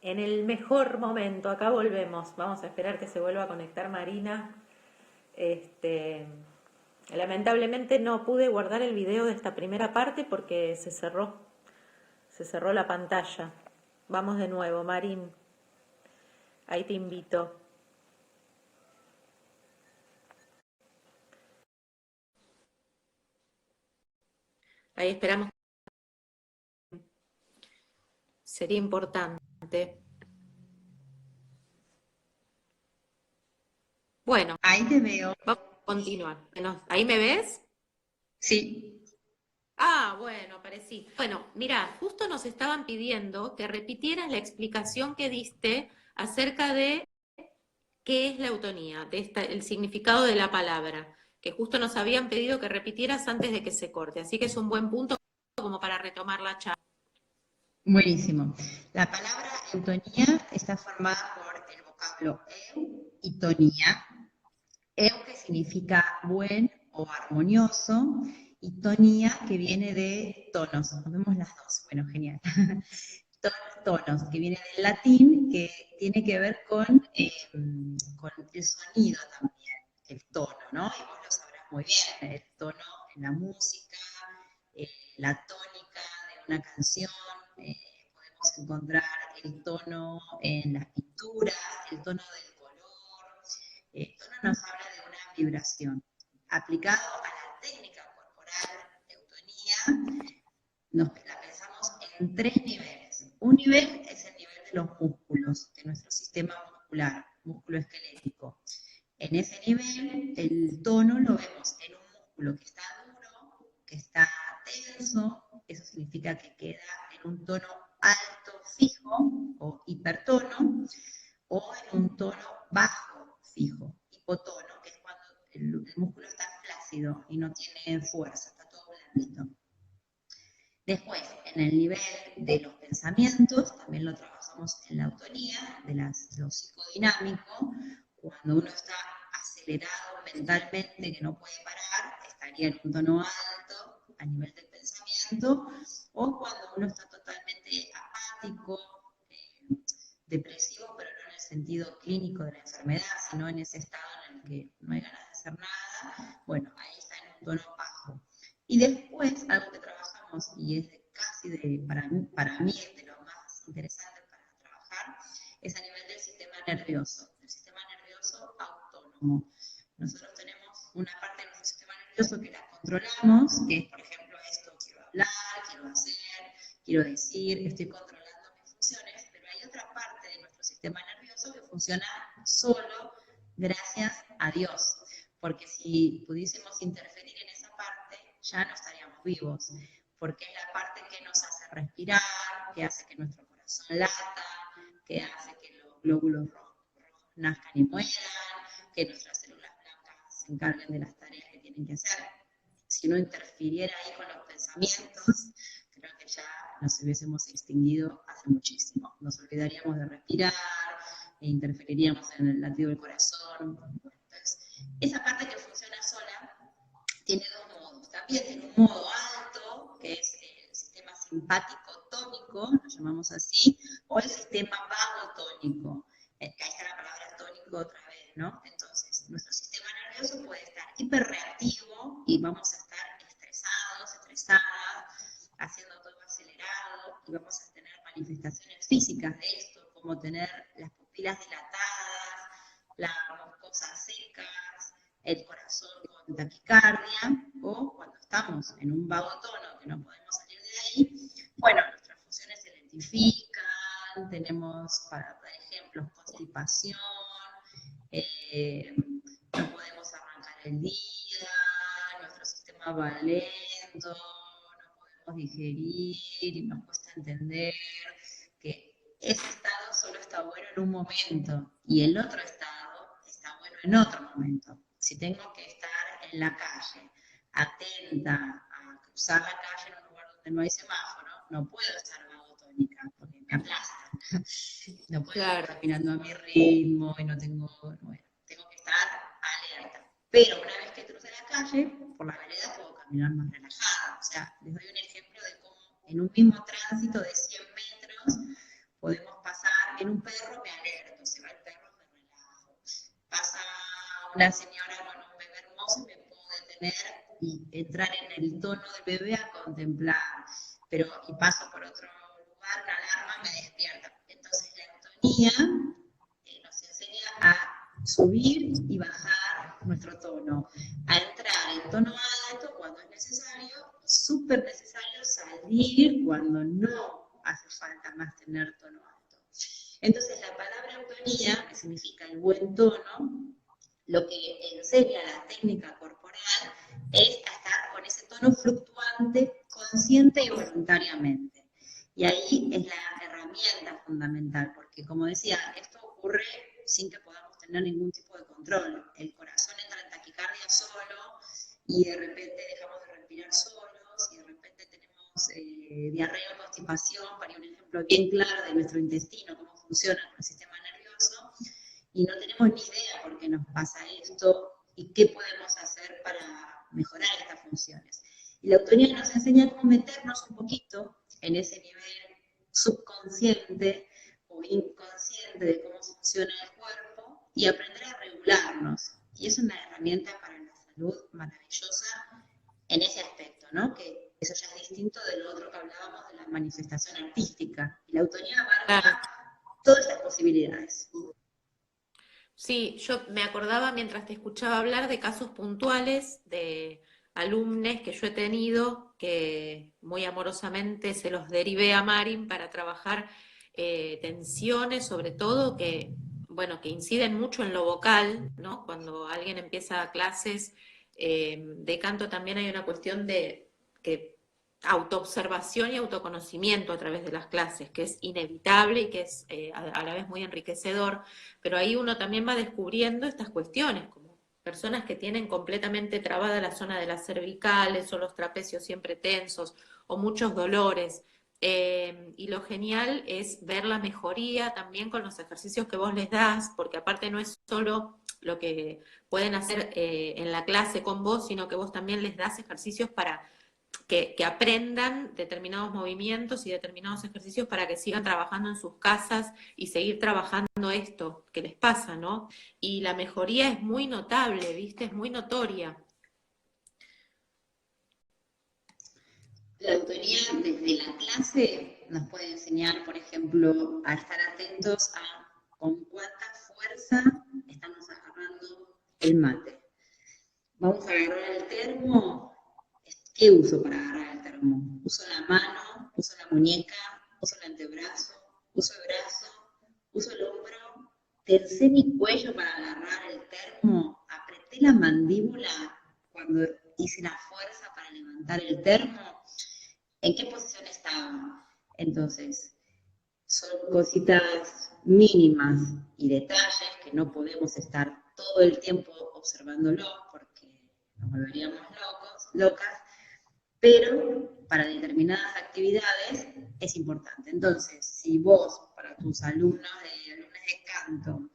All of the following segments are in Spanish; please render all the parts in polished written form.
en el mejor momento. Acá volvemos. Vamos a esperar que se vuelva a conectar Marina. Este, lamentablemente no pude guardar el video de esta primera parte porque se cerró la pantalla. Vamos de nuevo, Marín. Ahí te invito. Ahí esperamos. Sería importante. Bueno, Ahí te veo. vamos a continuar. ¿Ahí me ves? Sí. Ah, bueno, aparecí. Bueno, mira, justo nos estaban pidiendo que repitieras la explicación que diste acerca de qué es la eutonía, el significado de la palabra, que justo nos habían pedido que repitieras antes de que se corte. Así que es un buen punto como para retomar la charla. Buenísimo. La palabra eutonía está formada por el vocablo eu y tonía. Eu que significa buen o armonioso y tonía que viene de tonos. Nos vemos las dos. Bueno, genial. Tonos, que viene del latín, que tiene que ver con el sonido también, el tono, ¿no? Y vos lo sabrás muy bien, el tono en la música, la tónica de una canción, podemos encontrar el tono en las pinturas, el tono del color. El tono nos habla de una vibración. Aplicado a la técnica corporal de eutonía, la pensamos en tres niveles. Un nivel es el nivel de los músculos, de nuestro sistema muscular, músculo esquelético. En ese nivel, el tono lo vemos en un músculo que está duro, que está tenso, eso significa que queda en un tono alto, fijo o hipertono, o en un tono bajo, fijo, hipotono, que es cuando el músculo está flácido y no tiene fuerza, está todo blandito. Después, en el nivel de los pensamientos, también lo trabajamos en la autonía, de lo psicodinámico, cuando uno está acelerado mentalmente, que no puede parar, estaría en un tono alto a nivel del pensamiento, o cuando uno está totalmente apático, depresivo, pero no en el sentido clínico de la enfermedad, sino en ese estado en el que no hay ganas de hacer nada, bueno, ahí está en un tono bajo. Y después, algo que trabajamos, y es para mí es de lo más interesante para trabajar, es a nivel del sistema nervioso, del sistema nervioso autónomo. Nosotros tenemos una parte de nuestro sistema nervioso que la controlamos, que es, por ejemplo, esto, quiero hablar, quiero hacer, quiero decir, estoy controlando mis funciones, pero hay otra parte de nuestro sistema nervioso que funciona solo gracias a Dios, porque si pudiésemos interferir en esa parte, ya no estaríamos vivos, porque es la parte que nos hace respirar, que hace que nuestro corazón lata, que hace que los glóbulos rojos nazcan y mueran, que nuestras células blancas se encarguen de las tareas que tienen que hacer. Si uno interfiriera ahí con los pensamientos, creo que ya nos hubiésemos extinguido hace muchísimo. Nos olvidaríamos de respirar, e interferiríamos en el latido del corazón. Entonces, esa parte que funciona sola tiene dos modos. También tiene un modo alto, que es el sistema simpático tónico, lo llamamos así, o el sistema vagotónico. Que ahí está la palabra tónico otra vez, ¿no? Entonces, nuestro sistema nervioso puede estar hiperreactivo y vamos a estar estresados, estresadas, haciendo todo acelerado, y vamos a tener manifestaciones físicas de esto, como tener las pupilas dilatadas, las mucosas secas, el corazón con taquicardia, o cuando estamos en un vago tono que no podemos salir de ahí, bueno, nuestras funciones se lentifican, tenemos, para dar ejemplos, constipación, no podemos arrancar el día, nuestro sistema va lento, no podemos digerir y nos cuesta entender que ese estado solo está bueno en un momento y el otro estado está bueno en otro momento. Si tengo que estar en la calle, atenta a cruzar la calle en un lugar donde no hay semáforo, no puedo estar vagotónica porque me aplastan. No puedo ir Claro. caminando a mi ritmo y no tengo, bueno, tengo que estar alerta. Pero una vez que cruce la calle, por la vereda puedo caminar más relajada. O sea, les doy un ejemplo de cómo en un mismo tránsito de 100 metros podemos pasar viene un perro, me alerto, se va el perro, me relajo. Pasa una señora con un bebé hermoso, me puedo detener y entrar en el tono del bebé a contemplar, y paso por otro lugar, una alarma me despierta. Entonces la eutonía nos enseña a subir y bajar nuestro tono, a entrar en tono alto cuando es necesario, súper necesario salir cuando no hace falta más tener tono alto. Entonces la palabra eutonía, que significa el buen tono, lo que enseña la técnica corporal es a estar con ese tono fluctuante, consciente y voluntariamente. Y ahí es la herramienta fundamental, porque como decía, esto ocurre sin que podamos tener ningún tipo de control. El corazón entra en taquicardia solo y de repente dejamos de respirar solos y de repente tenemos diarrea o constipación, para un ejemplo bien claro de nuestro intestino, cómo funciona con el sistema nervioso, y no tenemos ni idea por qué nos pasa esto y qué podemos hacer para mejorar estas funciones. Y la autonomía nos enseña cómo meternos un poquito en ese nivel subconsciente o inconsciente de cómo funciona el cuerpo y aprender a regularnos. Y es una herramienta para la salud maravillosa en ese aspecto, ¿no? Que eso ya es distinto de lo otro que hablábamos de la manifestación artística. Y la autonomía abarca Claro. todas las posibilidades. Sí, yo me acordaba mientras te escuchaba hablar de casos puntuales de alumnos que yo he tenido que muy amorosamente se los derivé a Marin para trabajar tensiones, sobre todo que, bueno, que inciden mucho en lo vocal, ¿no? Cuando alguien empieza clases de canto también hay una cuestión de que autoobservación y autoconocimiento a través de las clases, que es inevitable y que es a la vez muy enriquecedor, pero ahí uno también va descubriendo estas cuestiones, como personas que tienen completamente trabada la zona de las cervicales o los trapecios siempre tensos o muchos dolores. Y lo genial es ver la mejoría también con los ejercicios que vos les das, porque aparte no es solo lo que pueden hacer en la clase con vos, sino que vos también les das ejercicios para que aprendan determinados movimientos y determinados ejercicios para que sigan trabajando en sus casas y seguir trabajando esto que les pasa, ¿no? Y la mejoría es muy notable, ¿viste? Es muy notoria. La autoría desde la clase nos puede enseñar, por ejemplo, a estar atentos a con cuánta fuerza estamos agarrando el mate. Vamos a agarrar el termo. ¿Qué uso para agarrar el termo? Uso la mano, uso la muñeca, uso el antebrazo, uso el brazo, uso el hombro, tercé mi cuello para agarrar el termo, apreté la mandíbula cuando hice la fuerza para levantar el termo. ¿En qué posición estaba? Entonces, son cositas mínimas y detalles que no podemos estar todo el tiempo observándolo porque nos volveríamos locas, pero para determinadas actividades es importante. Entonces, si vos, para tus alumnos de canto,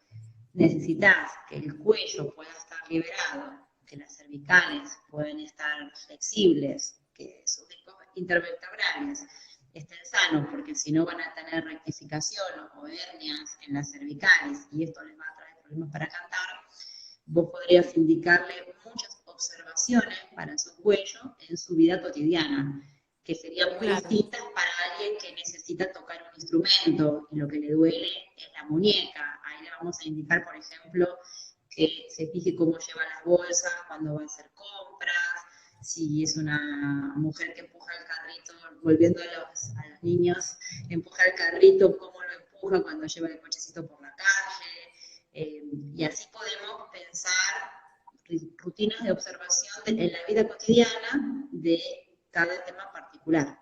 necesitas que el cuello pueda estar liberado, que las cervicales puedan estar flexibles, que sus discos intervertebrales estén sanos, porque si no van a tener rectificación o hernias en las cervicales y esto les va a traer problemas para cantar, vos podrías indicarle muchas observaciones para su cuello en su vida cotidiana, que serían muy Claro. distintas para alguien que necesita tocar un instrumento y lo que le duele es la muñeca. Ahí le vamos a indicar, por ejemplo, que se fije cómo lleva las bolsas cuando va a hacer compras, si es una mujer que empuja el carrito, volviendo a los niños, empuja el carrito, cómo lo empuja cuando lleva el cochecito por la calle, y así podemos pensar rutinas de observación en la vida cotidiana de cada tema particular.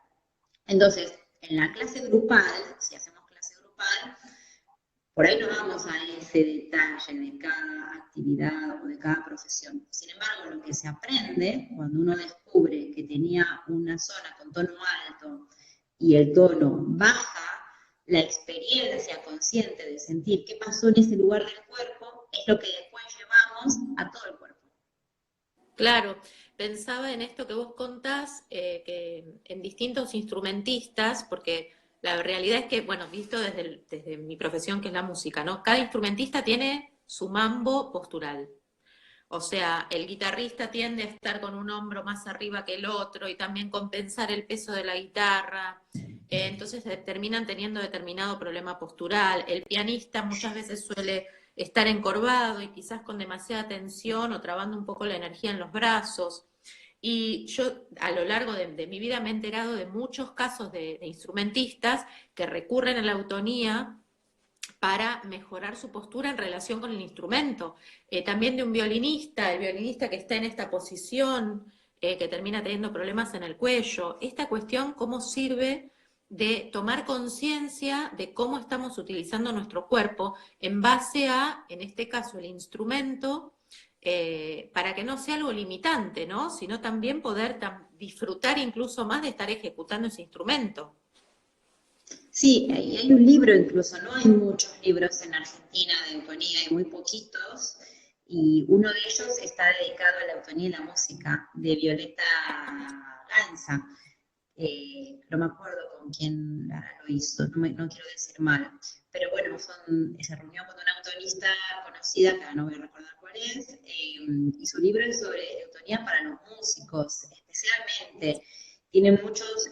Entonces, en la clase grupal, si hacemos clase grupal, por ahí no vamos a ese detalle de cada actividad o de cada profesión. Sin embargo, lo que se aprende cuando uno descubre que tenía una zona con tono alto y el tono baja, la experiencia consciente de sentir qué pasó en ese lugar del cuerpo es lo que después llevamos a todo el cuerpo. Claro, pensaba en esto que vos contás, que en distintos instrumentistas, porque La realidad es que, bueno, visto desde mi profesión, que es la música, ¿no? Cada instrumentista tiene su mambo postural. O sea, el guitarrista tiende a estar con un hombro más arriba que el otro y también compensar el peso de la guitarra. Entonces terminan teniendo determinado problema postural. El pianista muchas veces suele estar encorvado y quizás con demasiada tensión o trabando un poco la energía en los brazos. Y yo a lo largo de mi vida me he enterado de muchos casos de instrumentistas que recurren a la autonía para mejorar su postura en relación con el instrumento. También de un violinista, el violinista que está en esta posición, que termina teniendo problemas en el cuello. Esta cuestión, cómo sirve de tomar conciencia de cómo estamos utilizando nuestro cuerpo en base a, en este caso, el instrumento, para que no sea algo limitante, ¿no? Sino también poder disfrutar incluso más de estar ejecutando ese instrumento. Sí, hay un libro incluso, no hay muchos libros en Argentina de eutonía, hay muy poquitos, y uno de ellos está dedicado a la eutonía y la música, de Violeta Ganza. No me acuerdo con quién lo hizo, no quiero decir mal, pero bueno, se reunió con una autonista conocida, que ahora no voy a recordar cuál es, y su libro es sobre eutonía para los músicos, especialmente. Tiene muchos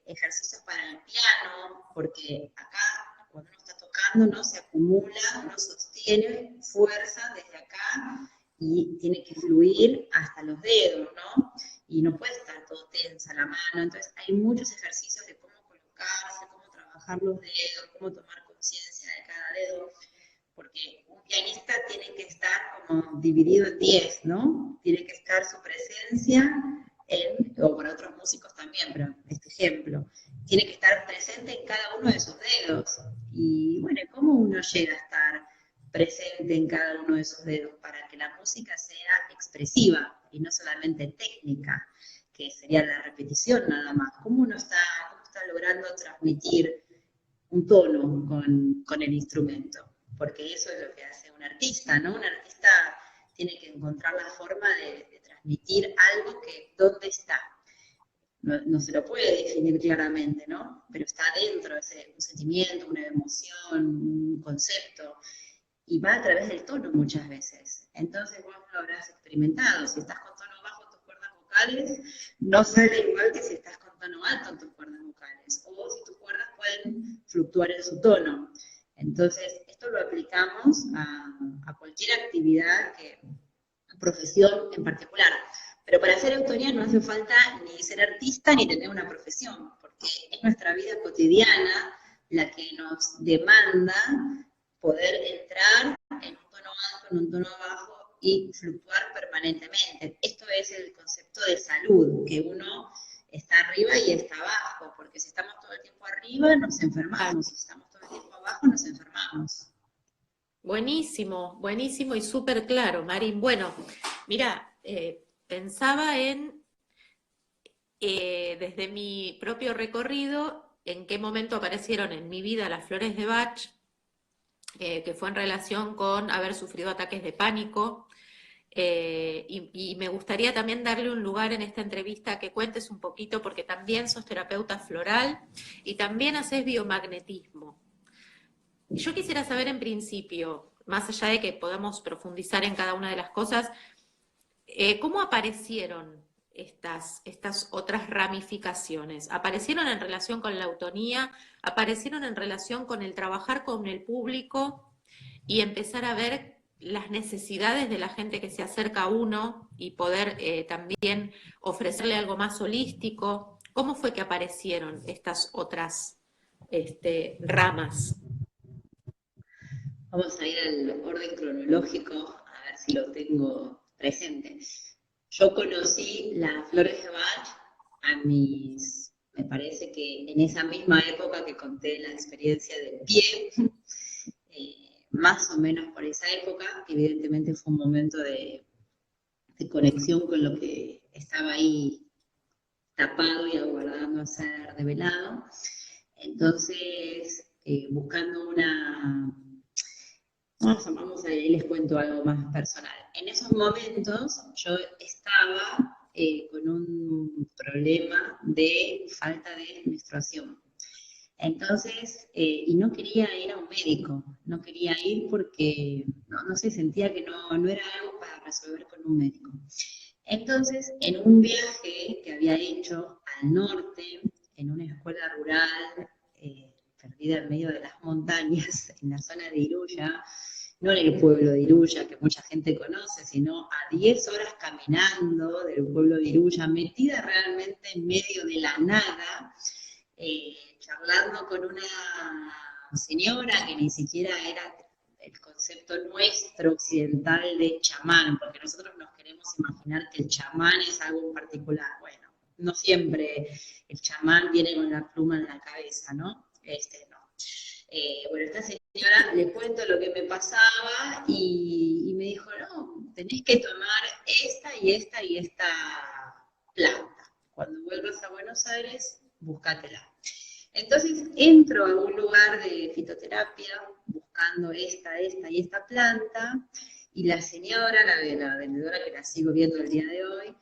ejercicios para el piano, porque acá, cuando uno está tocando, ¿no? Se acumula, uno sostiene fuerza desde acá y tiene que fluir hasta los dedos, ¿no? Y no puede estar todo tensa la mano. Entonces, hay muchos ejercicios de cómo colocarse, cómo trabajar los dedos, cómo tomar conciencia de cada dedo, porque un pianista tiene que estar como dividido en 10, ¿no? Tiene que estar su presencia o para otros músicos también, pero este ejemplo, tiene que estar presente en cada uno de sus dedos. Y bueno, ¿cómo uno llega a estar presente en cada uno de esos dedos para que la música sea expresiva y no solamente técnica, que sería la repetición nada más? ¿Cómo está logrando transmitir un tono con el instrumento? Porque eso es lo que hace un artista, ¿no? Un artista tiene que encontrar la forma de transmitir algo que dónde está. No se lo puede definir claramente, ¿no? Pero está dentro de un sentimiento, una emoción, un concepto, y va a través del tono muchas veces. Entonces vos lo habrás experimentado. Si estás con tono bajo en tus cuerdas vocales, no sale igual que si estás con tono alto en tus cuerdas vocales, o si tus cuerdas pueden fluctuar en su tono. Entonces, esto lo aplicamos a cualquier actividad, profesión en particular. Pero para hacer eutonía no hace falta ni ser artista ni tener una profesión, porque es nuestra vida cotidiana la que nos demanda poder entrar en un tono alto, en un tono bajo y fluctuar permanentemente. Esto es el concepto de salud, que uno está arriba y está abajo, porque si estamos todo el tiempo arriba nos enfermamos, si estamos todo el tiempo abajo nos enfermamos. Buenísimo, buenísimo y súper claro, Marín. Bueno, mira, pensaba desde mi propio recorrido, en qué momento aparecieron en mi vida las flores de Bach, que fue en relación con haber sufrido ataques de pánico. Y me gustaría también darle un lugar en esta entrevista que cuentes un poquito, porque también sos terapeuta floral y también haces biomagnetismo. Yo quisiera saber en principio, más allá de que podamos profundizar en cada una de las cosas, ¿cómo aparecieron estas otras ramificaciones? ¿Aparecieron en relación con la autonía? ¿Aparecieron en relación con el trabajar con el público y empezar a ver las necesidades de la gente que se acerca a uno y poder también ofrecerle algo más holístico? ¿Cómo fue que aparecieron estas otras ramas? Vamos a ir al orden cronológico, a ver si lo tengo presente. Yo conocí las flores de Bach me parece que en esa misma época que conté la experiencia del pie, más o menos por esa época, evidentemente fue un momento de conexión con lo que estaba ahí tapado y aguardando a ser revelado. Entonces, buscando vamos a ir, les cuento algo más personal. En esos momentos yo estaba con un problema de falta de menstruación. Entonces, y no quería ir a un médico, no quería ir porque, no sé, sentía que no era algo para resolver con un médico. Entonces, en un viaje que había hecho al norte, en una escuela rural, perdida en medio de las montañas, en la zona de Iruya, no en el pueblo de Iruya, que mucha gente conoce, sino a 10 horas caminando del pueblo de Iruya, metida realmente en medio de la nada, charlando con una señora que ni siquiera era el concepto nuestro occidental de chamán, porque nosotros nos queremos imaginar que el chamán es algo en particular. Bueno, no siempre el chamán viene con la pluma en la cabeza, ¿no? No. Bueno, esta señora le cuento lo que me pasaba y me dijo, no, tenés que tomar esta y esta y esta planta. Cuando vuelvas a Buenos Aires, búscatela. Entonces entro a un lugar de fitoterapia buscando esta y esta planta y la señora, la vendedora que la sigo viendo el día de hoy,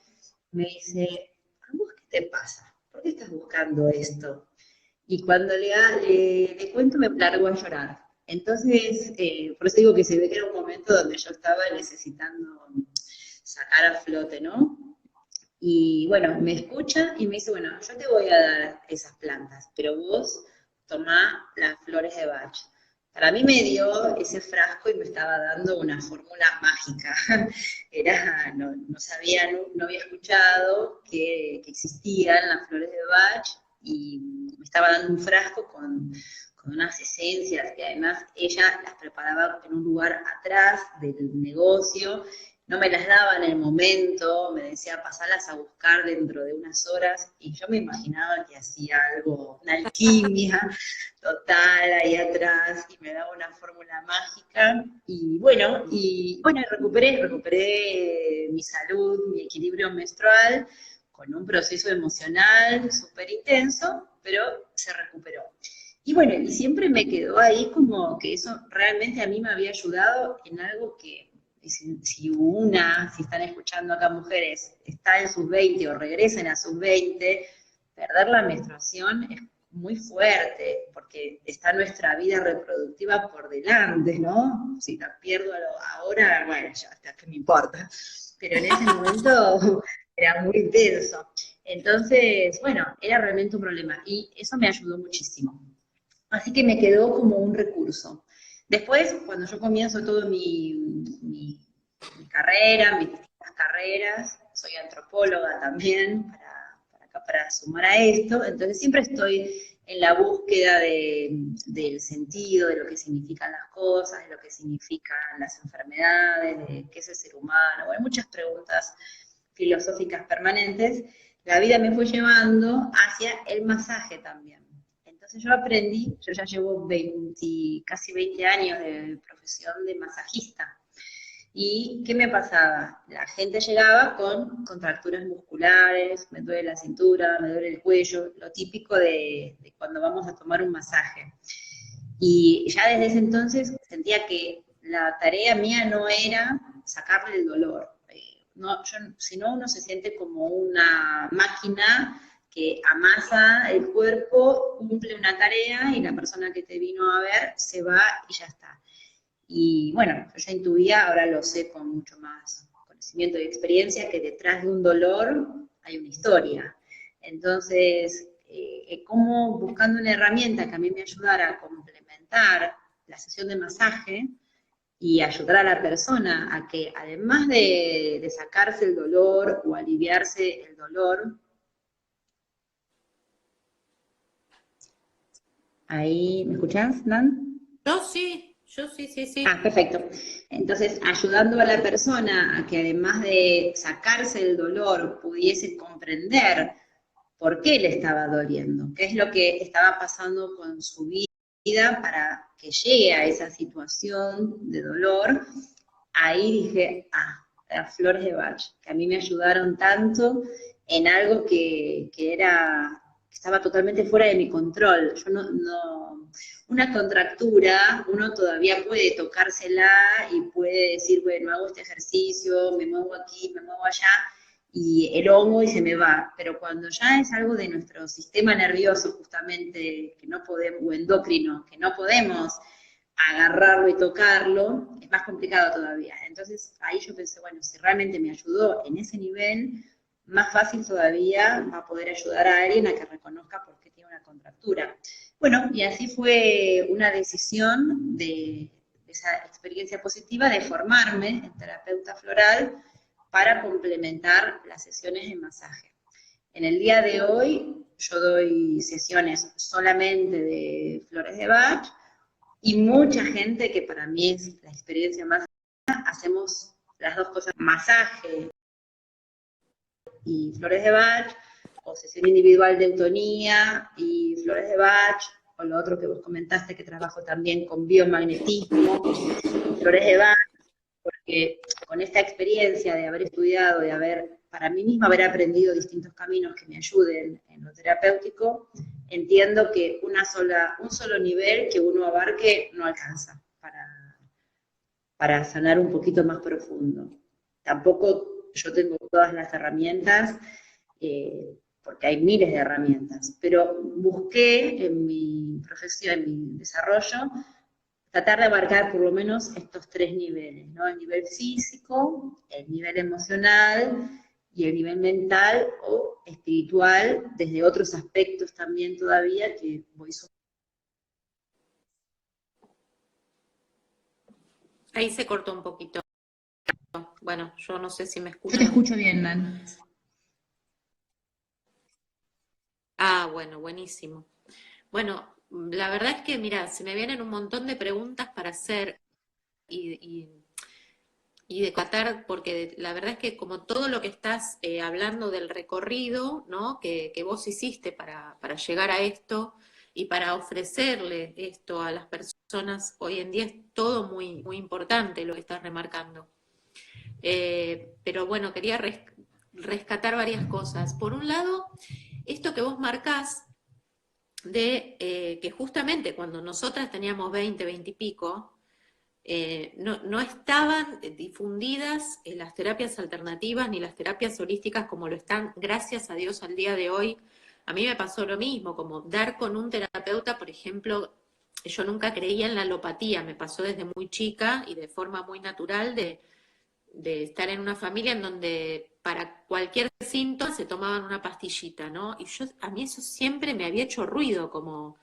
me dice, ¿a vos qué te pasa? ¿Por qué estás buscando esto? Y cuando le cuento me largo a llorar. Entonces, por eso digo que se ve que era un momento donde yo estaba necesitando sacar a flote, ¿no? Y bueno, me escucha y me dice, bueno, yo te voy a dar esas plantas, pero vos tomá las flores de Bach. Para mí me dio ese frasco y me estaba dando una fórmula mágica. No sabía, no había escuchado que existían las flores de Bach y me estaba dando un frasco con unas esencias que además ella las preparaba en un lugar atrás del negocio, no me las daba en el momento, me decía pasarlas a buscar dentro de unas horas, y yo me imaginaba que hacía algo, una alquimia total ahí atrás, y me daba una fórmula mágica, y bueno, recuperé mi salud, mi equilibrio menstrual, con un proceso emocional súper intenso, pero se recuperó. Y bueno, y siempre me quedó ahí como que eso realmente a mí me había ayudado en algo que si están escuchando acá mujeres, está en sus 20 o regresen a sus 20, perder la menstruación es muy fuerte, porque está nuestra vida reproductiva por delante, ¿no? Si la pierdo ahora, bueno, ya está, ¿qué me importa? Pero en ese momento era muy intenso. Entonces, bueno, era realmente un problema y eso me ayudó muchísimo. Así que me quedó como un recurso. Después, cuando yo comienzo todo mi carrera, mis distintas carreras, soy antropóloga también, para sumar a esto, entonces siempre estoy en la búsqueda del sentido, de lo que significan las cosas, de lo que significan las enfermedades, de qué es el ser humano, bueno, muchas preguntas filosóficas permanentes. La vida me fue llevando hacia el masaje también. Entonces yo aprendí, yo ya llevo casi 20 años de profesión de masajista. ¿Y qué me pasaba? La gente llegaba con contracturas musculares, me duele la cintura, me duele el cuello, lo típico de cuando vamos a tomar un masaje. Y ya desde ese entonces sentía que la tarea mía no era sacarle el dolor. Sino uno se siente como una máquina que amasa el cuerpo, cumple una tarea y la persona que te vino a ver se va y ya está. Y bueno, yo ya intuía, ahora lo sé con mucho más conocimiento y experiencia, que detrás de un dolor hay una historia. Entonces, como buscando una herramienta que a mí me ayudara a complementar la sesión de masaje y ayudar a la persona a que además de sacarse el dolor o aliviarse el dolor, ahí, ¿me escuchás, Dan? Yo sí, sí, Ah, sí. perfecto. Entonces, ayudando a la persona a que además de sacarse el dolor, pudiese comprender por qué le estaba doliendo, qué es lo que estaba pasando con su vida para que llegue a esa situación de dolor, ahí dije, las flores de Bach, que a mí me ayudaron tanto en algo que estaba totalmente fuera de mi control. Yo una contractura, uno todavía puede tocársela y puede decir, bueno, hago este ejercicio, me muevo aquí, me muevo allá, y el hongo y se me va. Pero cuando ya es algo de nuestro sistema nervioso, justamente, que no podemos, o endocrino, que no podemos agarrarlo y tocarlo, es más complicado todavía. Entonces ahí yo pensé, bueno, si realmente me ayudó en ese nivel, más fácil todavía va a poder ayudar a alguien a que reconozca por qué tiene una contractura. Bueno, y así fue una decisión de esa experiencia positiva de formarme en terapeuta floral para complementar las sesiones de masaje. En el día de hoy yo doy sesiones solamente de flores de Bach y mucha gente, que para mí es la experiencia más, hacemos las dos cosas, masaje y flores de Bach, o sesión individual de eutonía y flores de Bach, o lo otro que vos comentaste, que trabajo también con biomagnetismo, flores de Bach, porque con esta experiencia de haber estudiado, de haber, para mí misma haber aprendido distintos caminos que me ayuden en lo terapéutico, entiendo que un solo nivel que uno abarque no alcanza para sanar un poquito más profundo. Tampoco yo tengo todas las herramientas, porque hay miles de herramientas, pero busqué en mi profesión, en mi desarrollo, tratar de abarcar por lo menos estos tres niveles, ¿no? El nivel físico, el nivel emocional y el nivel mental o espiritual, desde otros aspectos también todavía que voy sumando. Ahí se cortó un poquito. Bueno, yo no sé si me Yo escuchan. te escucho bien, Nan. Ah, bueno, buenísimo. Bueno, la verdad es que, mira, se me vienen un montón de preguntas para hacer y, y de Qatar, porque la verdad es que como todo lo que estás hablando del recorrido, ¿no? Que vos hiciste para llegar a esto y para ofrecerle esto a las personas, hoy en día es todo muy, muy importante lo que estás remarcando. Pero bueno, quería rescatar varias cosas. Por un lado, esto que vos marcás de que justamente cuando nosotras teníamos 20, 20 y pico, no estaban difundidas las terapias alternativas ni las terapias holísticas como lo están, gracias a Dios, al día de hoy. A mí me pasó lo mismo, como dar con un terapeuta, por ejemplo, yo nunca creía en la alopatía, me pasó desde muy chica y de forma muy natural de estar en una familia en donde para cualquier síntoma se tomaban una pastillita, ¿no? Y a mí eso siempre me había hecho ruido, como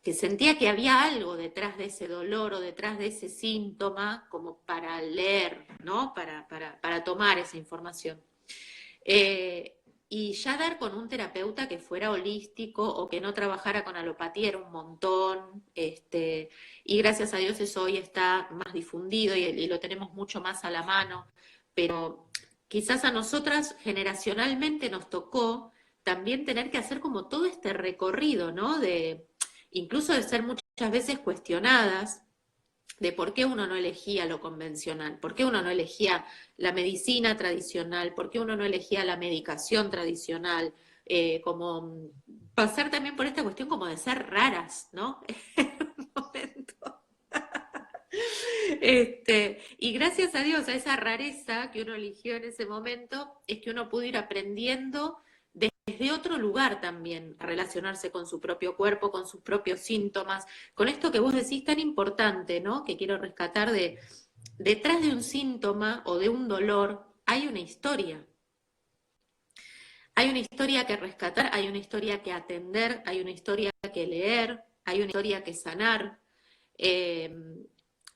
que sentía que había algo detrás de ese dolor o detrás de ese síntoma como para leer, ¿no? Para tomar esa información. Y ya dar con un terapeuta que fuera holístico o que no trabajara con alopatía era un montón, y gracias a Dios eso hoy está más difundido y lo tenemos mucho más a la mano, pero quizás a nosotras generacionalmente nos tocó también tener que hacer como todo este recorrido, ¿no? Incluso de ser muchas veces cuestionadas de por qué uno no elegía lo convencional, por qué uno no elegía la medicina tradicional, por qué uno no elegía la medicación tradicional, como pasar también por esta cuestión como de ser raras, ¿no? En un momento. Y gracias a Dios, a esa rareza que uno eligió en ese momento, es que uno pudo ir aprendiendo desde otro lugar también a relacionarse con su propio cuerpo, con sus propios síntomas, con esto que vos decís tan importante, ¿no? Que quiero rescatar detrás de un síntoma o de un dolor hay una historia. Hay una historia que rescatar, hay una historia que atender, hay una historia que leer, hay una historia que sanar. Eh,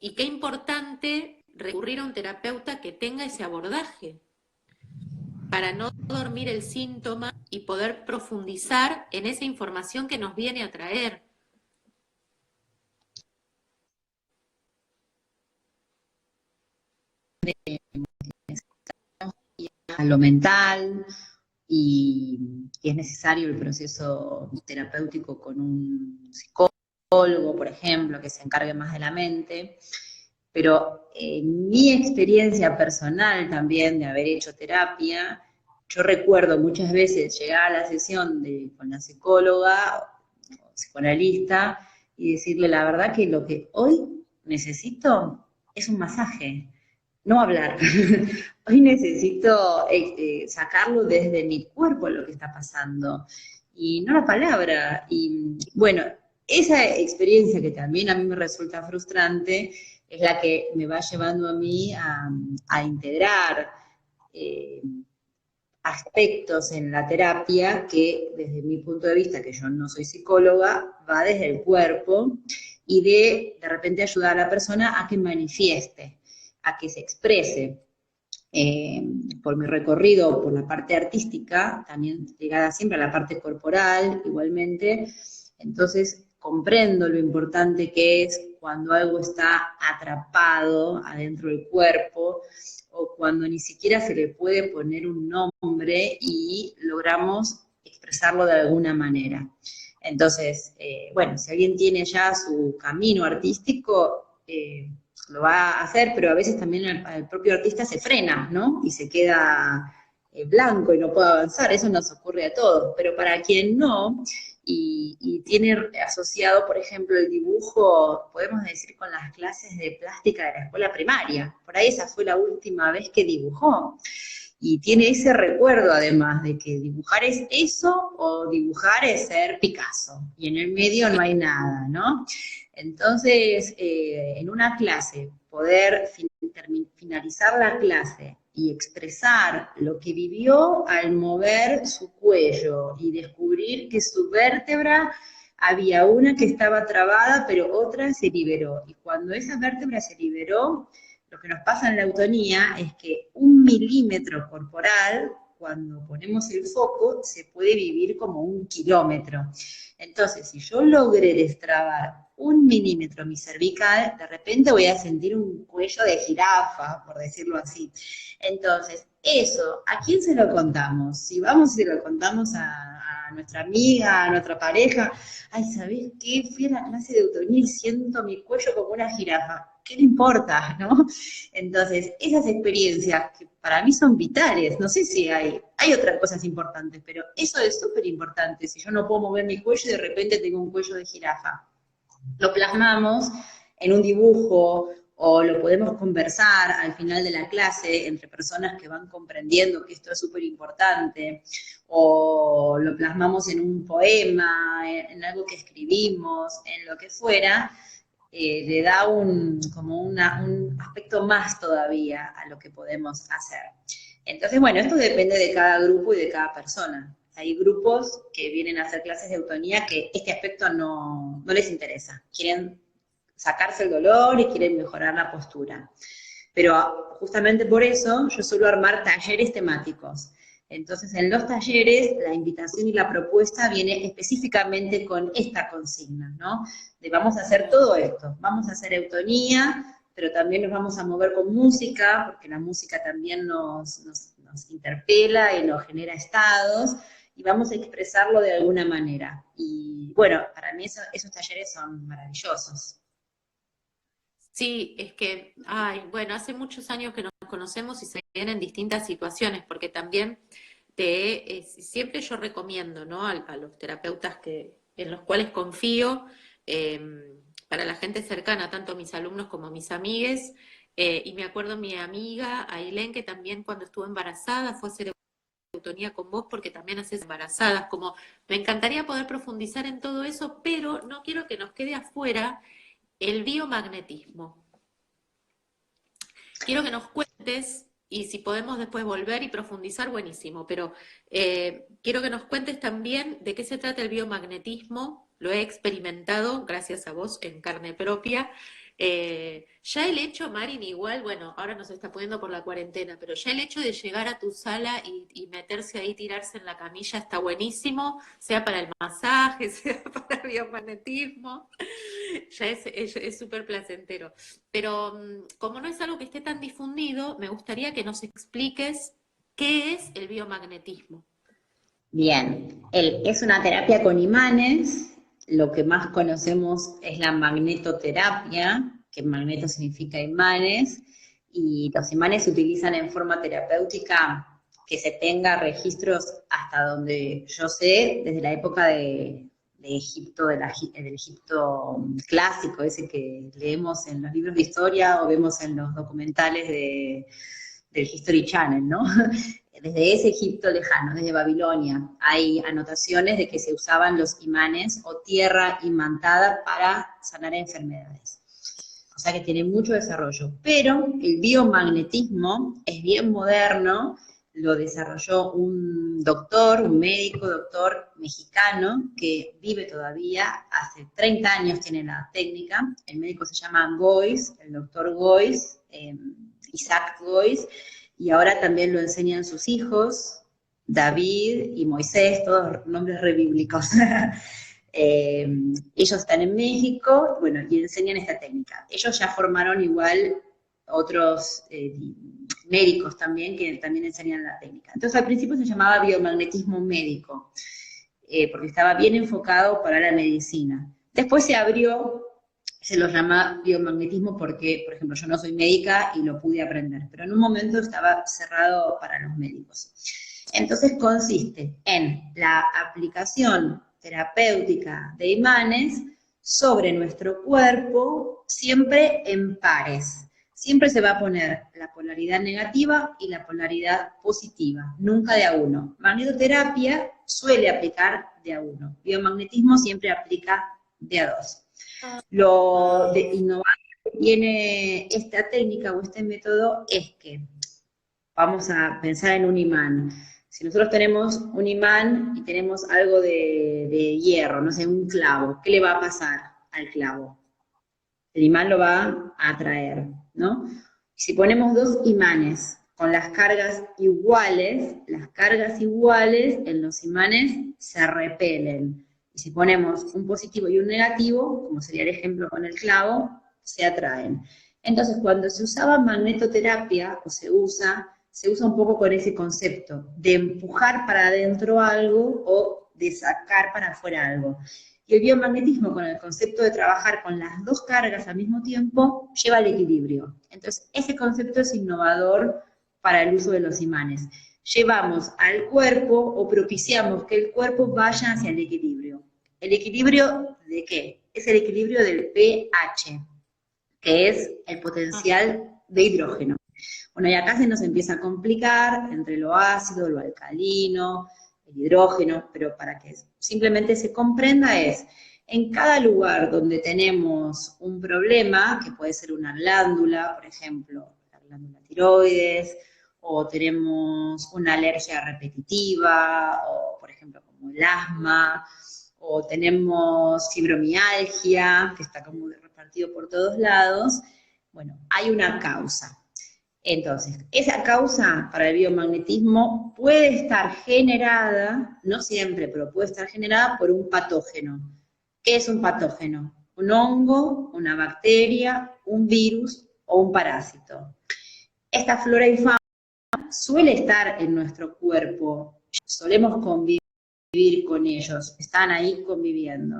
y qué importante recurrir a un terapeuta que tenga ese abordaje para no dormir el síntoma y poder profundizar en esa información que nos viene a traer. A lo mental, y es necesario el proceso terapéutico con un psicólogo, por ejemplo, que se encargue más de la mente. Pero en mi experiencia personal también de haber hecho terapia, yo recuerdo muchas veces llegar a la sesión con la psicóloga o psicoanalista y decirle la verdad que lo que hoy necesito es un masaje. no hablar. Hoy necesito sacarlo desde mi cuerpo lo que está pasando, y no la palabra. Y bueno, esa experiencia que también a mí me resulta frustrante es la que me va llevando a mí a integrar eh, aspectos en la terapia que desde mi punto de vista, que yo no soy psicóloga, va desde el cuerpo y de repente ayudar a la persona a que manifieste, a que se exprese. Por mi recorrido por la parte artística, también ligada siempre a la parte corporal, igualmente, entonces comprendo lo importante que es cuando algo está atrapado adentro del cuerpo, o cuando ni siquiera se le puede poner un nombre y logramos expresarlo de alguna manera. Entonces, bueno, si alguien tiene ya su camino artístico, lo va a hacer, pero a veces también el propio artista se frena, ¿no? Y se queda blanco y no puede avanzar. Eso nos ocurre a todos, pero para quien no, y tiene asociado, por ejemplo, el dibujo, podemos decir, con las clases de plástica de la escuela primaria. Por ahí esa fue la última vez que dibujó. Y tiene ese recuerdo, además, de que dibujar es eso o dibujar es ser Picasso. Y en el medio no hay nada, ¿no? Entonces, en una clase, poder finalizar la clase y expresar lo que vivió al mover su cuello y descubrir que su vértebra había una que estaba trabada, pero otra se liberó. Y cuando esa vértebra se liberó, lo que nos pasa en la eutonía es que 1 milímetro corporal, cuando ponemos el foco, se puede vivir como 1 kilómetro. Entonces, si yo logré destrabar 1 milímetro mi cervical, de repente voy a sentir un cuello de jirafa, por decirlo así. Entonces, eso, ¿a quién se lo contamos? Si vamos y se lo contamos a nuestra amiga, a nuestra pareja, ay, ¿sabés qué? Fui a la clase de eutonía y siento mi cuello como una jirafa. ¿Qué le importa, no? Entonces, esas experiencias que para mí son vitales, no sé si hay otras cosas importantes, pero eso es súper importante. Si yo no puedo mover mi cuello y de repente tengo un cuello de jirafa, lo plasmamos en un dibujo o lo podemos conversar al final de la clase entre personas que van comprendiendo que esto es súper importante, o lo plasmamos en un poema, en algo que escribimos, en lo que fuera, le da como un aspecto más todavía a lo que podemos hacer. Entonces, bueno, esto depende de cada grupo y de cada persona. Hay grupos que vienen a hacer clases de eutonía que este aspecto no les interesa. Quieren sacarse el dolor y quieren mejorar la postura. Pero justamente por eso yo suelo armar talleres temáticos. Entonces, en los talleres, la invitación y la propuesta viene específicamente con esta consigna, ¿no? De vamos a hacer todo esto, vamos a hacer eutonía, pero también nos vamos a mover con música, porque la música también nos interpela y nos genera estados, y vamos a expresarlo de alguna manera. Y bueno, para mí esos talleres son maravillosos. Sí, es que, ay, bueno, hace muchos años que nos conocemos y se ven en distintas situaciones, porque también siempre yo recomiendo, ¿no? A los terapeutas en los cuales confío, para la gente cercana, tanto mis alumnos como mis amigues, y me acuerdo mi amiga Ailén, que también cuando estuvo embarazada fue a hacer eutonía con vos porque también haces embarazadas, como me encantaría poder profundizar en todo eso, pero no quiero que nos quede afuera el biomagnetismo. Quiero que nos cuentes, y si podemos después volver y profundizar, buenísimo, pero quiero que nos cuentes también de qué se trata el biomagnetismo. Lo he experimentado, gracias a vos, en carne propia. Ya el hecho, Marin, igual, bueno, ahora nos está poniendo por la cuarentena, pero ya el hecho de llegar a tu sala y meterse ahí, tirarse en la camilla, está buenísimo, sea para el masaje, sea para el biomagnetismo, ya es súper placentero. Pero como no es algo que esté tan difundido, me gustaría que nos expliques qué es el biomagnetismo. Bien, es una terapia con imanes. Lo que más conocemos es la magnetoterapia, que magneto significa imanes, y los imanes se utilizan en forma terapéutica, que se tenga registros hasta donde yo sé, desde la época Egipto, del Egipto clásico, ese que leemos en los libros de historia o vemos en los documentales del History Channel, ¿no? Desde ese Egipto lejano, desde Babilonia, hay anotaciones de que se usaban los imanes o tierra imantada para sanar enfermedades. O sea que tiene mucho desarrollo. Pero el biomagnetismo es bien moderno, lo desarrolló un doctor, un médico, doctor mexicano, que vive todavía, hace 30 años tiene la técnica. El médico se llama Goiz, el doctor Goiz, Isaac Goiz, y ahora también lo enseñan sus hijos, David y Moisés, todos nombres re bíblicos. Ellos están en México, bueno, y enseñan esta técnica. Ellos ya formaron igual otros médicos también, que también enseñan la técnica. Entonces al principio se llamaba biomagnetismo médico, porque estaba bien enfocado para la medicina. Después se abrió, se lo llama biomagnetismo porque, por ejemplo, yo no soy médica y lo pude aprender, pero en un momento estaba cerrado para los médicos. Entonces consiste en la aplicación terapéutica de imanes sobre nuestro cuerpo, siempre en pares. Siempre se va a poner la polaridad negativa y la polaridad positiva, nunca de a uno. Magnetoterapia suele aplicar de a uno. Biomagnetismo siempre aplica de a dos. Lo de innovador que tiene esta técnica o este método es que vamos a pensar en un imán. Si nosotros tenemos un imán y tenemos algo de hierro, no sé, un clavo, ¿qué le va a pasar al clavo? El imán lo va a atraer, ¿no? Si ponemos dos imanes con las cargas iguales en los imanes se repelen. Y si ponemos un positivo y un negativo, como sería el ejemplo con el clavo, se atraen. Entonces, cuando se usaba magnetoterapia, o se usa un poco con ese concepto de empujar para adentro algo o de sacar para afuera algo. Y el biomagnetismo, con el concepto de trabajar con las dos cargas al mismo tiempo, lleva al equilibrio. Entonces, ese concepto es innovador para el uso de los imanes. Llevamos al cuerpo o propiciamos que el cuerpo vaya hacia el equilibrio. ¿El equilibrio de qué? Es el equilibrio del pH, que es el potencial de hidrógeno. Bueno, y acá se nos empieza a complicar entre lo ácido, lo alcalino, el hidrógeno, pero para que simplemente se comprenda es, en cada lugar donde tenemos un problema, que puede ser una glándula, por ejemplo, la glándula tiroides, o tenemos una alergia repetitiva, o por ejemplo como el asma, o tenemos fibromialgia, que está como repartido por todos lados, bueno, hay una causa. Entonces, esa causa para el biomagnetismo puede estar generada, no siempre, pero puede estar generada por un patógeno. ¿Qué es un patógeno? Un hongo, una bacteria, un virus o un parásito. Esta flora y fauna suele estar en nuestro cuerpo, solemos convivir con ellos, están ahí conviviendo.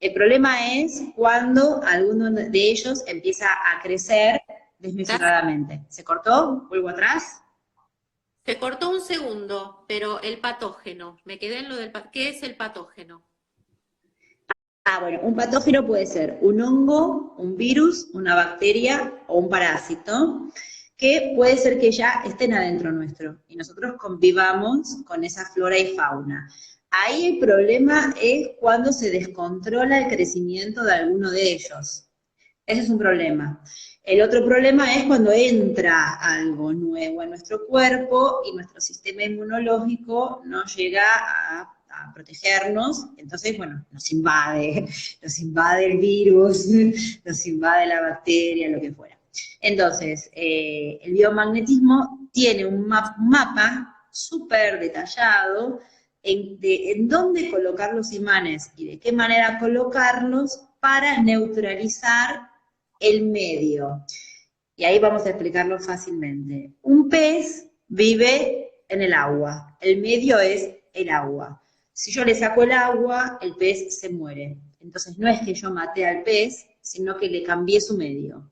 El problema es cuando alguno de ellos empieza a crecer desmesuradamente. ¿Se cortó? ¿Vuelvo atrás? Se cortó un segundo, pero el patógeno, me quedé en lo del ¿qué es el patógeno? Bueno, un patógeno puede ser un hongo, un virus, una bacteria o un parásito, que puede ser que ya estén adentro nuestro y nosotros convivamos con esa flora y fauna. Ahí el problema es cuando se descontrola el crecimiento de alguno de ellos. Ese es un problema. El otro problema es cuando entra algo nuevo en nuestro cuerpo y nuestro sistema inmunológico no llega a protegernos, entonces, bueno, nos invade el virus, nos invade la bacteria, lo que fuera. Entonces, el biomagnetismo tiene un mapa súper detallado en dónde colocar los imanes y de qué manera colocarlos para neutralizar el medio. Y ahí vamos a explicarlo fácilmente. Un pez vive en el agua, el medio es el agua. Si yo le saco el agua, el pez se muere. Entonces no es que yo maté al pez, sino que le cambié su medio.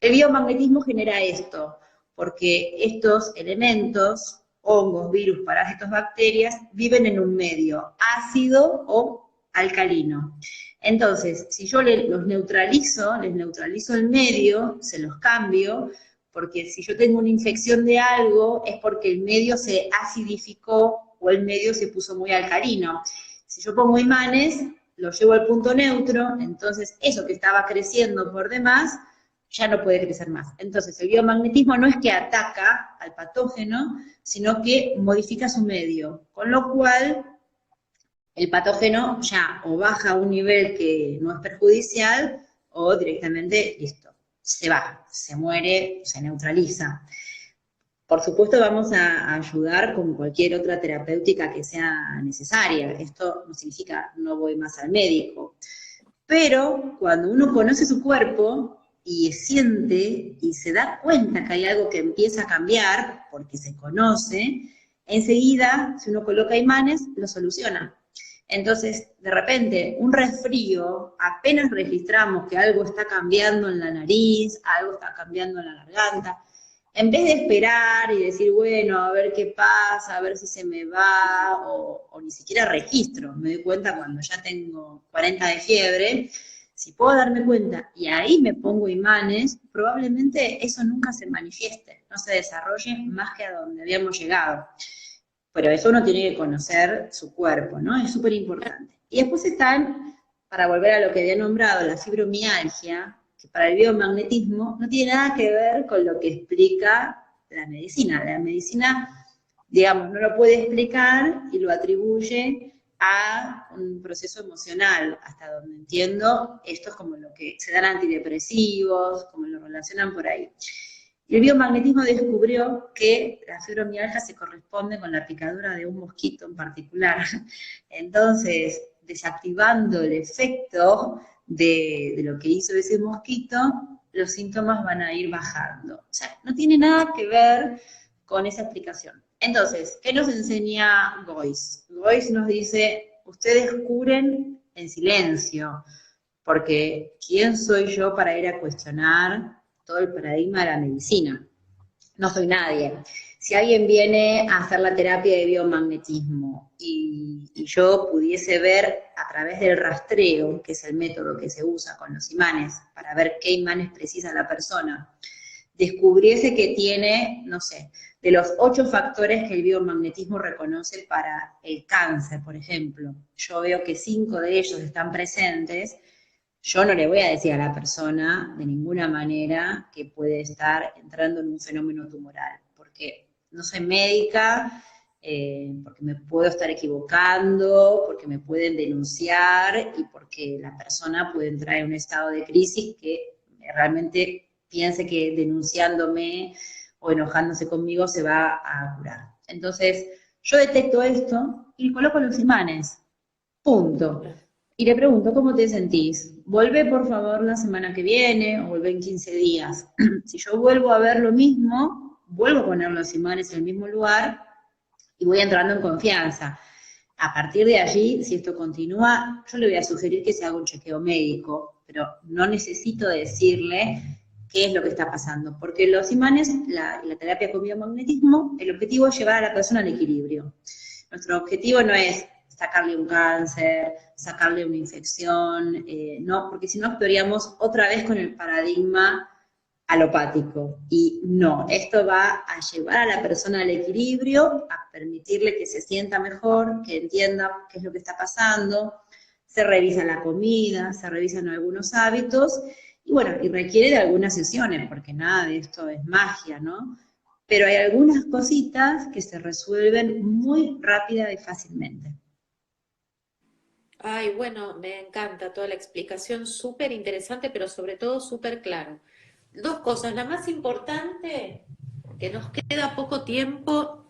El biomagnetismo genera esto, porque estos elementos, hongos, virus, parásitos, bacterias, viven en un medio ácido o alcalino. Entonces, si yo los neutralizo, les neutralizo el medio, se los cambio, porque si yo tengo una infección de algo es porque el medio se acidificó o el medio se puso muy alcalino. Si yo pongo imanes, lo llevo al punto neutro, entonces eso que estaba creciendo por demás ya no puede crecer más. Entonces el biomagnetismo no es que ataca al patógeno, sino que modifica su medio, con lo cual el patógeno ya o baja a un nivel que no es perjudicial o directamente, listo, se va, se muere, se neutraliza. Por supuesto vamos a ayudar con cualquier otra terapéutica que sea necesaria. Esto no significa no voy más al médico. Pero cuando uno conoce su cuerpo y siente y se da cuenta que hay algo que empieza a cambiar, porque se conoce, enseguida, si uno coloca imanes, lo soluciona. Entonces, de repente, un resfrío, apenas registramos que algo está cambiando en la nariz, algo está cambiando en la garganta, en vez de esperar y decir, bueno, a ver qué pasa, a ver si se me va, o ni siquiera registro, me doy cuenta cuando ya tengo 40 de fiebre, si puedo darme cuenta y ahí me pongo imanes, probablemente eso nunca se manifieste, no se desarrolle más que a donde habíamos llegado. Pero eso uno tiene que conocer su cuerpo, ¿no? Es súper importante. Y después están, para volver a lo que había nombrado, la fibromialgia, que para el biomagnetismo no tiene nada que ver con lo que explica la medicina. La medicina, digamos, no lo puede explicar y lo atribuye a un proceso emocional, hasta donde entiendo, esto es como lo que se dan antidepresivos, como lo relacionan por ahí. Y el biomagnetismo descubrió que la fibromialgia se corresponde con la picadura de un mosquito en particular. Entonces, desactivando el efecto de lo que hizo ese mosquito, los síntomas van a ir bajando. O sea, no tiene nada que ver con esa explicación. Entonces, ¿qué nos enseña Goiz? Goiz nos dice, ustedes curen en silencio, porque ¿quién soy yo para ir a cuestionar todo el paradigma de la medicina? No soy nadie. Si alguien viene a hacer la terapia de biomagnetismo y yo pudiese ver a través del rastreo, que es el método que se usa con los imanes, para ver qué imanes precisa la persona, descubriese que tiene, no sé, de los 8 factores que el biomagnetismo reconoce para el cáncer, por ejemplo, yo veo que 5 de ellos están presentes, yo no le voy a decir a la persona de ninguna manera que puede estar entrando en un fenómeno tumoral, porque no soy médica, porque me puedo estar equivocando, porque me pueden denunciar y porque la persona puede entrar en un estado de crisis que realmente piense que denunciándome o enojándose conmigo se va a curar. Entonces, yo detecto esto y coloco los imanes. Punto. Y le pregunto, ¿cómo te sentís? Volvé, por favor, la semana que viene o volvé en 15 días. Si yo vuelvo a ver lo mismo, vuelvo a poner los imanes en el mismo lugar y voy entrando en confianza. A partir de allí, si esto continúa, yo le voy a sugerir que se haga un chequeo médico, pero no necesito decirle qué es lo que está pasando, porque los imanes, la terapia con biomagnetismo, el objetivo es llevar a la persona al equilibrio. Nuestro objetivo no es sacarle un cáncer, sacarle una infección, no, porque si no actuaríamos otra vez con el paradigma alopático. Y no, esto va a llevar a la persona al equilibrio, a permitirle que se sienta mejor, que entienda qué es lo que está pasando, se revisa la comida, se revisan algunos hábitos, y bueno, y requiere de algunas sesiones, porque nada de esto es magia, ¿no? Pero hay algunas cositas que se resuelven muy rápida y fácilmente. Ay, bueno, me encanta toda la explicación, súper interesante, pero sobre todo súper claro. Dos cosas, la más importante, que nos queda poco tiempo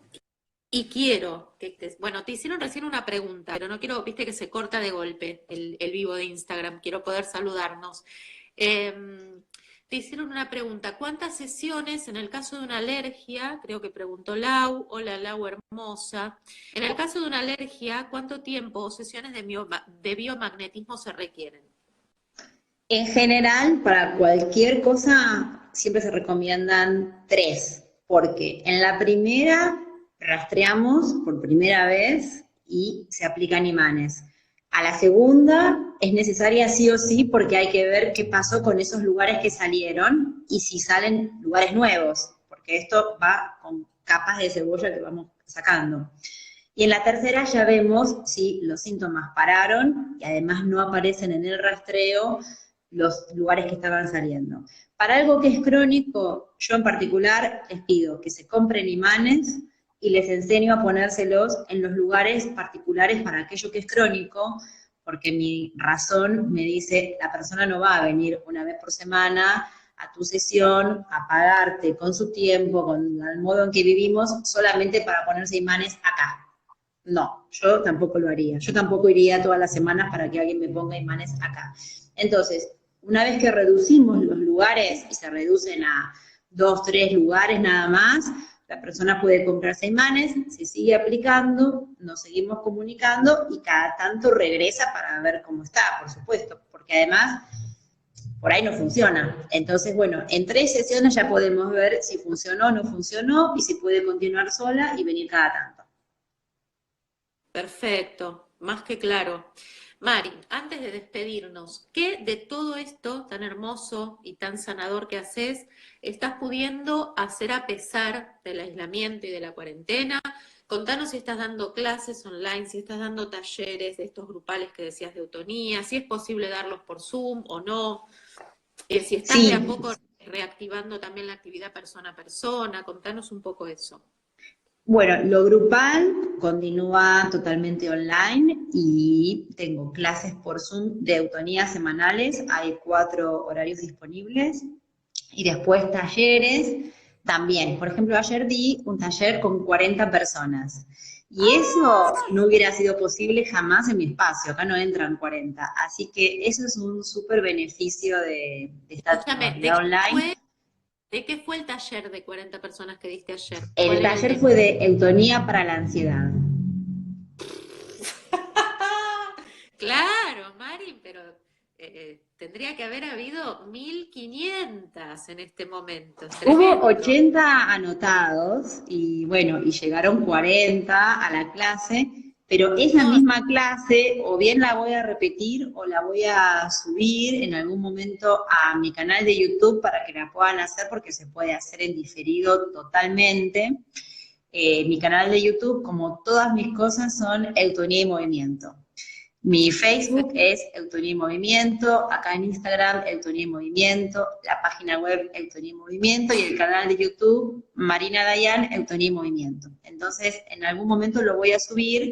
y quiero bueno, te hicieron recién una pregunta, pero no quiero, viste que se corta de golpe el vivo de Instagram, quiero poder saludarnos. Te hicieron una pregunta, ¿cuántas sesiones en el caso de una alergia? Creo que preguntó Lau, hola Lau hermosa. En el caso de una alergia, ¿cuánto tiempo o sesiones de biomagnetismo se requieren? En general, para cualquier cosa, siempre se recomiendan 3, porque en la primera rastreamos por primera vez y se aplican imanes. A la segunda es necesaria sí o sí porque hay que ver qué pasó con esos lugares que salieron y si salen lugares nuevos, porque esto va con capas de cebolla que vamos sacando. Y en la tercera ya vemos si los síntomas pararon y además no aparecen en el rastreo los lugares que estaban saliendo. Para algo que es crónico, yo en particular les pido que se compren imanes y les enseño a ponérselos en los lugares particulares para aquello que es crónico, porque mi razón me dice, la persona no va a venir una vez por semana a tu sesión, a pagarte con su tiempo, con el modo en que vivimos, solamente para ponerse imanes acá. No, yo tampoco lo haría. Yo tampoco iría todas las semanas para que alguien me ponga imanes acá. Entonces, una vez que reducimos los lugares y se reducen a 2, 3 lugares nada más, la persona puede comprarse imanes, se sigue aplicando, nos seguimos comunicando y cada tanto regresa para ver cómo está, por supuesto, porque además por ahí no funciona. Entonces, bueno, en 3 sesiones ya podemos ver si funcionó o no funcionó y si puede continuar sola y venir cada tanto. Perfecto, más que claro. Mari, antes de despedirnos, ¿qué de todo esto tan hermoso y tan sanador que haces estás pudiendo hacer a pesar del aislamiento y de la cuarentena? Contanos si estás dando clases online, si estás dando talleres de estos grupales que decías de eutonía, si es posible darlos por Zoom o no, si estás de a Sí, poco reactivando también la actividad persona a persona, contanos un poco eso. bueno, lo grupal continúa totalmente online y tengo clases por Zoom de eutonía semanales, hay 4 horarios disponibles y después talleres también. Por ejemplo, ayer di un taller con 40 personas y eso no hubiera sido posible jamás en mi espacio, acá no entran 40, así que eso es un súper beneficio de esta Escúchame, modalidad online. ¿de qué fue el taller de 40 personas que diste ayer? El ¿Cuál era el taller tema? fue de eutonía para la ansiedad. Claro, Mari, pero tendría que haber habido 1500 en este momento. Es Hubo tremendo. 80 anotados y bueno, y llegaron 40 a la clase, pero esa No, misma clase o bien la voy a repetir o la voy a subir en algún momento a mi canal de YouTube para que la puedan hacer porque se puede hacer en diferido totalmente. Mi canal de YouTube, como todas mis cosas, son Eutonía y Movimiento. Mi Facebook perfecto. es Eutonía y Movimiento, acá en Instagram Eutonía y Movimiento, la página web Eutonía y Movimiento y el canal de YouTube Marina Dayan Eutonía y Movimiento. Entonces, en algún momento lo voy a subir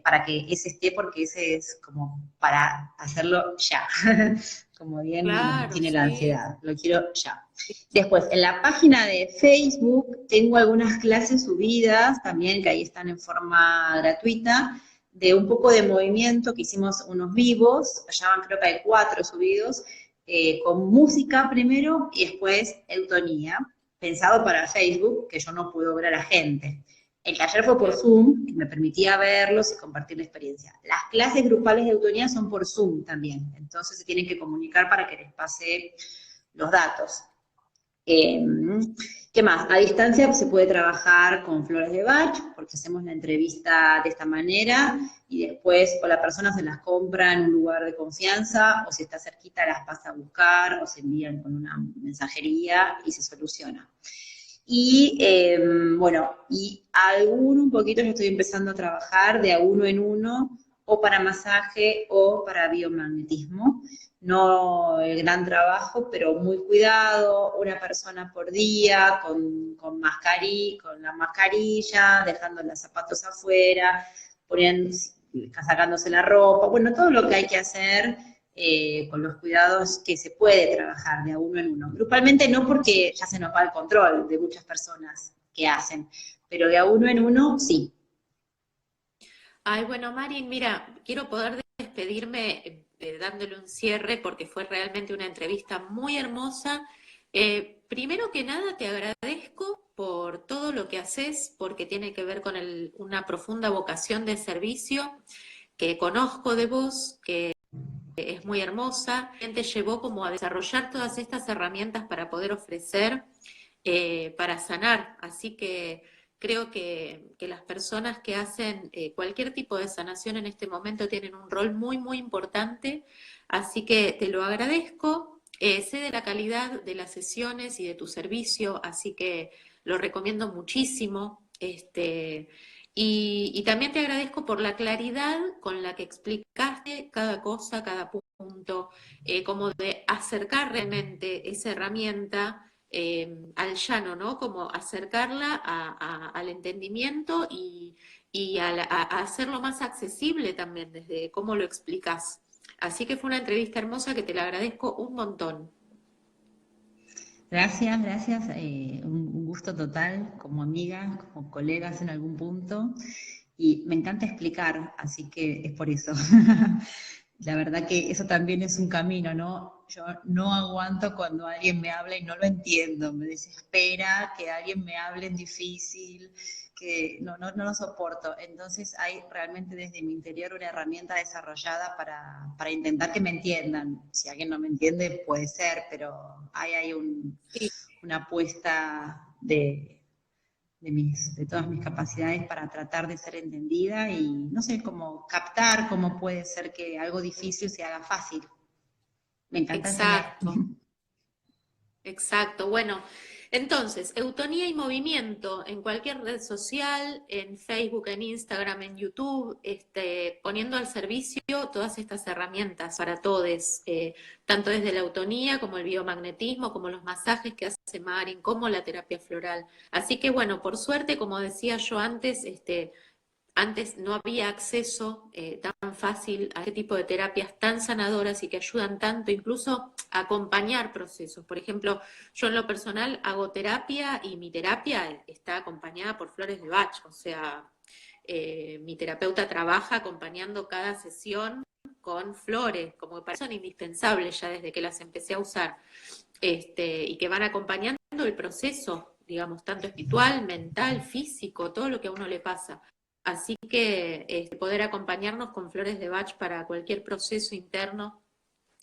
para que ese esté, porque ese es como para hacerlo ya, como bien nos Claro, tiene la sí. ansiedad, lo quiero ya. Después, en la página de Facebook tengo algunas clases subidas también, que ahí están en forma gratuita, de un poco de movimiento, que hicimos unos vivos, allá van creo que hay 4 subidos, con música primero y después eutonía, pensado para Facebook, que yo no puedo ver a la gente. El taller fue por Claro. Zoom, que me permitía verlos y compartir la experiencia. Las clases grupales de eutonía son por Zoom también, entonces se tienen que comunicar para que les pase los datos. Eh, ¿Qué más? A distancia se puede trabajar con flores de Bach, porque hacemos la entrevista de esta manera y después o la persona se las compra en un lugar de confianza o si está cerquita las pasa a buscar o se envían con una mensajería y se soluciona. Y bueno, y un poquito yo estoy empezando a trabajar de a uno en uno, o para masaje o para biomagnetismo. No el gran trabajo, pero muy cuidado, una persona por día, con la mascarilla, dejando los zapatos afuera, poniendo, sacándose la ropa, bueno, todo lo que hay que hacer con los cuidados que se puede trabajar de a uno en uno. Grupalmente no porque ya se nos va el control de muchas personas que hacen, pero de a uno en uno sí. Ay, bueno, Mari, mira, quiero poder despedirme dándole un cierre porque fue realmente una entrevista muy hermosa. Primero que nada, te agradezco por todo lo que haces, porque tiene que ver con una profunda vocación de servicio que conozco de vos, que es muy hermosa. Te llevó como a desarrollar todas estas herramientas para poder ofrecer, para sanar. Así que creo que las personas que hacen cualquier tipo de sanación en este momento tienen un rol muy, muy importante, así que te lo agradezco. Sé de la calidad de las sesiones y de tu servicio, así que lo recomiendo muchísimo. Y también te agradezco por la claridad con la que explicaste cada cosa, cada punto, como de acercar realmente esa herramienta al llano, ¿no? Como acercarla al entendimiento y a hacerlo más accesible también desde cómo lo explicas. Así que fue una entrevista hermosa que te la agradezco un montón. Gracias, gracias. Un gusto total como amiga, como colegas en algún punto. Y me encanta explicar, así que es por eso. La verdad que eso también es un camino, ¿no? Yo no aguanto cuando alguien me habla y no lo entiendo. Me desespera que alguien me hable en difícil, que no lo soporto. Entonces hay realmente desde mi interior una herramienta desarrollada para intentar que me entiendan. Si alguien no me entiende, puede ser, pero hay Sí, una apuesta de todas mis capacidades para tratar de ser entendida y no sé, cómo captar cómo puede ser que algo difícil se haga fácil. Me encanta enseñar. exacto. Exacto, bueno, entonces, eutonía y movimiento en cualquier red social, en Facebook, en Instagram, en YouTube, poniendo al servicio todas estas herramientas para todos, tanto desde la eutonía como el biomagnetismo, como los masajes que hace Marin, como la terapia floral. Así que bueno, por suerte, como decía yo antes, antes no había acceso tan fácil a este tipo de terapias tan sanadoras y que ayudan tanto, incluso a acompañar procesos. Por ejemplo, yo en lo personal hago terapia y mi terapia está acompañada por flores de Bach, o sea, mi terapeuta trabaja acompañando cada sesión con flores, como que para eso son indispensables ya desde que las empecé a usar, y que van acompañando el proceso, digamos, tanto espiritual, mental, físico, todo lo que a uno le pasa. Así que poder acompañarnos con flores de Bach para cualquier proceso interno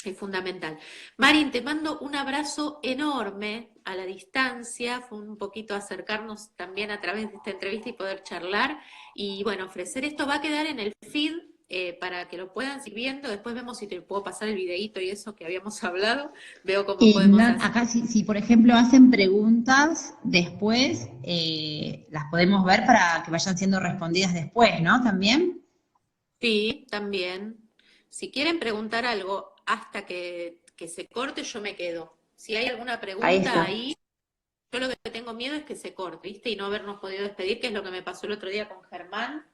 es fundamental. Marin, te mando un abrazo enorme a la distancia, fue un poquito acercarnos también a través de esta entrevista y poder charlar. Y bueno, ofrecer esto va a quedar en el feed para que lo puedan seguir viendo. Después vemos si te puedo pasar el videíto y eso que habíamos hablado. Veo cómo Y podemos hacer. acá si, por ejemplo hacen preguntas después, las podemos ver para que vayan siendo respondidas después, ¿no? También. Sí, también. Si quieren preguntar algo hasta que se corte, yo me quedo. Si hay alguna Ahí pregunta está. ahí, yo lo que tengo miedo es que se corte, ¿viste? Y no habernos podido despedir, que es lo que me pasó el otro día con Germán.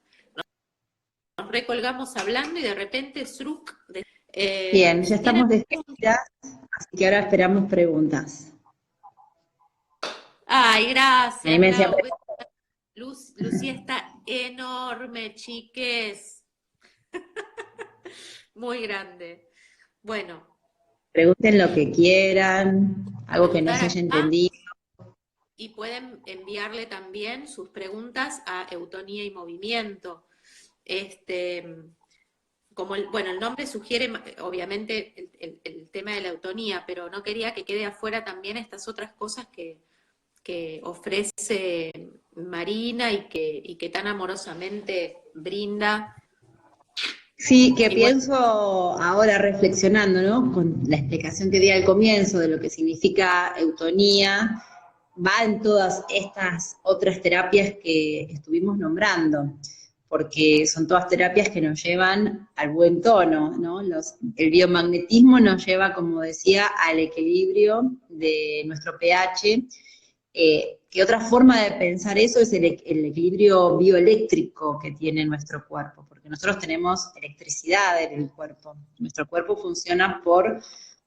Nos recolgamos hablando y de repente, ¡sruk! Bien, ya Si tienen estamos preguntas. despedidas, así que ahora esperamos preguntas. Ay, A mí gracias, me decía, Lau. Lucía está enorme, chiques. Muy grande. Bueno, pregunten lo que quieran, algo que no preguntar se haya acá. entendido. Y pueden enviarle también sus preguntas a Eutonía y Movimiento. Este, como bueno, el nombre sugiere obviamente el tema de la eutonía, pero no quería que quede afuera también estas otras cosas que ofrece Marina y que tan amorosamente brinda. Sí, que Y bueno, pienso ahora reflexionando, ¿no? Con la explicación que di al comienzo de lo que significa eutonía, va en todas estas otras terapias que estuvimos nombrando, porque son todas terapias que nos llevan al buen tono, ¿no? El biomagnetismo nos lleva, como decía, al equilibrio de nuestro pH. Que otra forma de pensar eso es el equilibrio bioeléctrico que tiene nuestro cuerpo, porque nosotros tenemos electricidad en el cuerpo. Nuestro cuerpo funciona por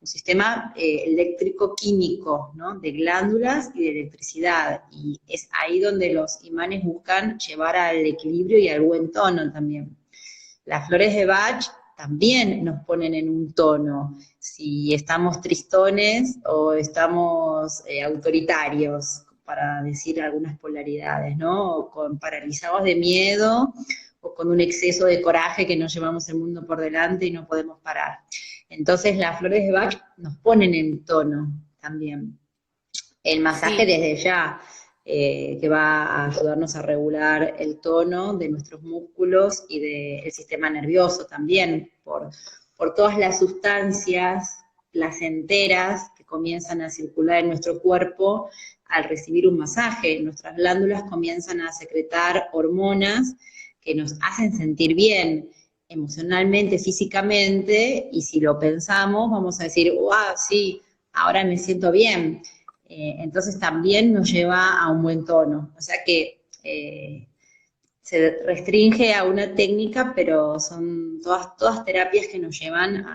un sistema eléctrico-químico, ¿no? De glándulas y de electricidad. Y es ahí donde los imanes buscan llevar al equilibrio y al buen tono también. Las flores de Bach también nos ponen en un tono, si estamos tristones o estamos autoritarios, para decir algunas polaridades, ¿no? O paralizados de miedo o con un exceso de coraje que nos llevamos el mundo por delante y no podemos parar. Entonces las flores de Bach nos ponen en tono también. El masaje sí, desde ya, que va a ayudarnos a regular el tono de nuestros músculos y del sistema nervioso también, por todas las sustancias placenteras que comienzan a circular en nuestro cuerpo al recibir un masaje. Nuestras glándulas comienzan a secretar hormonas que nos hacen sentir bien emocionalmente, físicamente, y si lo pensamos, vamos a decir, wow, sí, ahora me siento bien. Entonces también nos lleva a un buen tono. O sea que se restringe a una técnica, pero son todas terapias que nos llevan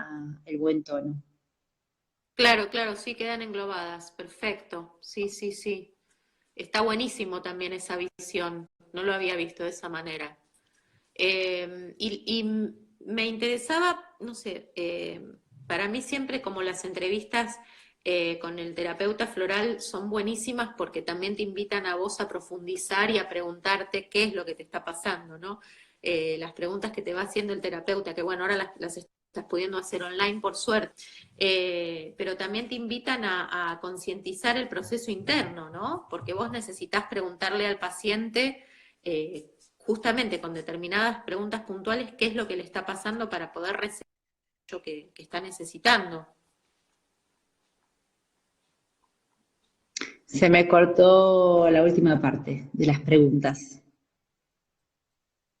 al buen tono. Claro, claro, sí, quedan englobadas. Perfecto. Sí, sí, sí. Está buenísimo también esa visión. No lo había visto de esa manera. Y me interesaba, no sé, para mí siempre como las entrevistas con el terapeuta floral son buenísimas porque también te invitan a vos a profundizar y a preguntarte qué es lo que te está pasando, ¿no? Las preguntas que te va haciendo el terapeuta, que bueno, ahora las estás pudiendo hacer online por suerte, pero también te invitan a concientizar el proceso interno, ¿no? Porque vos necesitas preguntarle al paciente justamente con determinadas preguntas puntuales qué es lo que le está pasando para poder recibir lo que está necesitando. Se me cortó la última parte de las preguntas.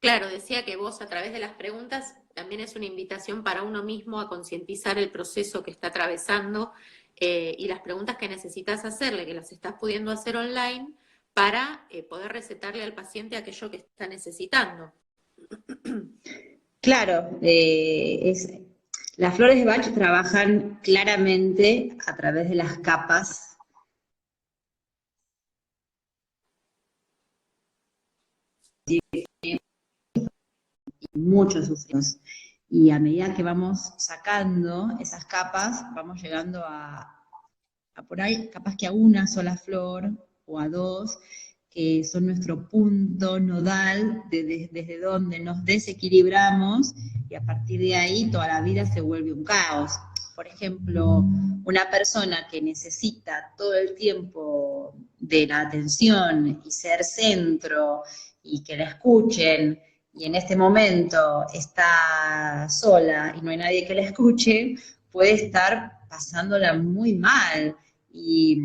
Claro, decía que vos a través de las preguntas también es una invitación para uno mismo a concientizar el proceso que está atravesando y las preguntas que necesitas hacerle, que las estás pudiendo hacer online para poder recetarle al paciente aquello que está necesitando. Claro, las flores de Bach trabajan claramente a través de las capas y muchos sufrimos. Y a medida que vamos sacando esas capas, vamos llegando a por ahí, capaz que a una sola flor o a dos, que son nuestro punto nodal desde donde nos desequilibramos y a partir de ahí toda la vida se vuelve un caos. Por ejemplo, una persona que necesita todo el tiempo de la atención y ser centro y que la escuchen, y en este momento está sola y no hay nadie que la escuche, puede estar pasándola muy mal. Y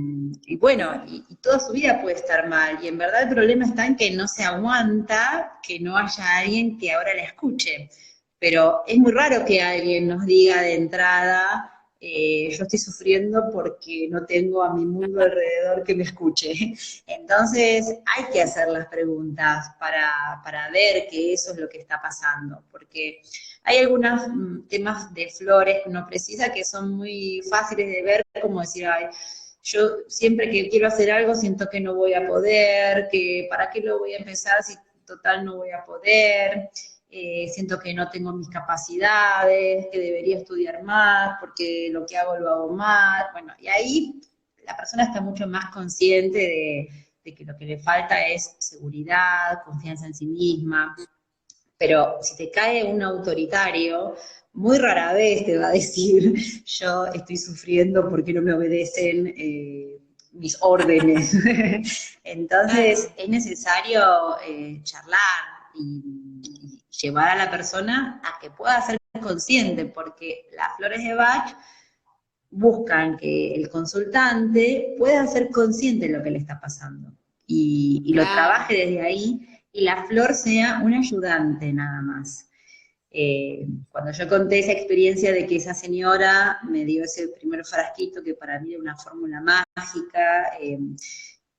bueno, y toda su vida puede estar mal. Y en verdad el problema está en que no se aguanta que no haya alguien que ahora la escuche. Pero es muy raro que alguien nos diga de entrada, yo estoy sufriendo porque no tengo a mi mundo alrededor que me escuche. Entonces hay que hacer las preguntas para ver que eso es lo que está pasando. Porque hay algunos temas de flores no precisa que son muy fáciles de ver, como decir, ay, yo siempre que quiero hacer algo siento que no voy a poder, que para qué lo voy a empezar si total no voy a poder, siento que no tengo mis capacidades, que debería estudiar más porque lo que hago lo hago mal. Bueno, y ahí la persona está mucho más consciente de que lo que le falta es seguridad, confianza en sí misma. Pero si te cae un autoritario, muy rara vez te va a decir, yo estoy sufriendo porque no me obedecen mis órdenes. Entonces Claro. es necesario charlar y llevar a la persona a que pueda ser consciente, porque las flores de Bach buscan que el consultante pueda ser consciente de lo que le está pasando y lo Claro. trabaje desde ahí y la flor sea un ayudante nada más. Cuando yo conté esa experiencia de que esa señora me dio ese primer frasquito que para mí era una fórmula mágica,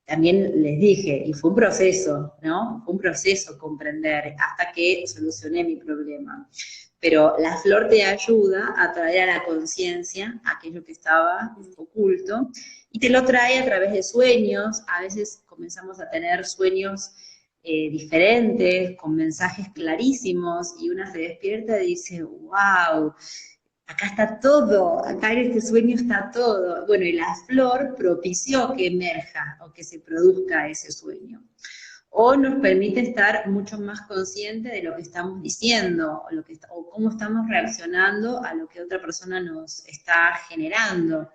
también les dije, y fue un proceso, ¿no? Fue un proceso comprender hasta que solucioné mi problema. Pero la flor te ayuda a traer a la conciencia aquello que estaba oculto y te lo trae a través de sueños. A veces comenzamos a tener sueños diferentes, con mensajes clarísimos, y una se despierta y dice, wow, acá está todo, acá en este sueño está todo. Bueno, y la flor propició que emerja o que se produzca ese sueño. O nos permite estar mucho más conscientes de lo que estamos diciendo, o cómo estamos reaccionando a lo que otra persona nos está generando.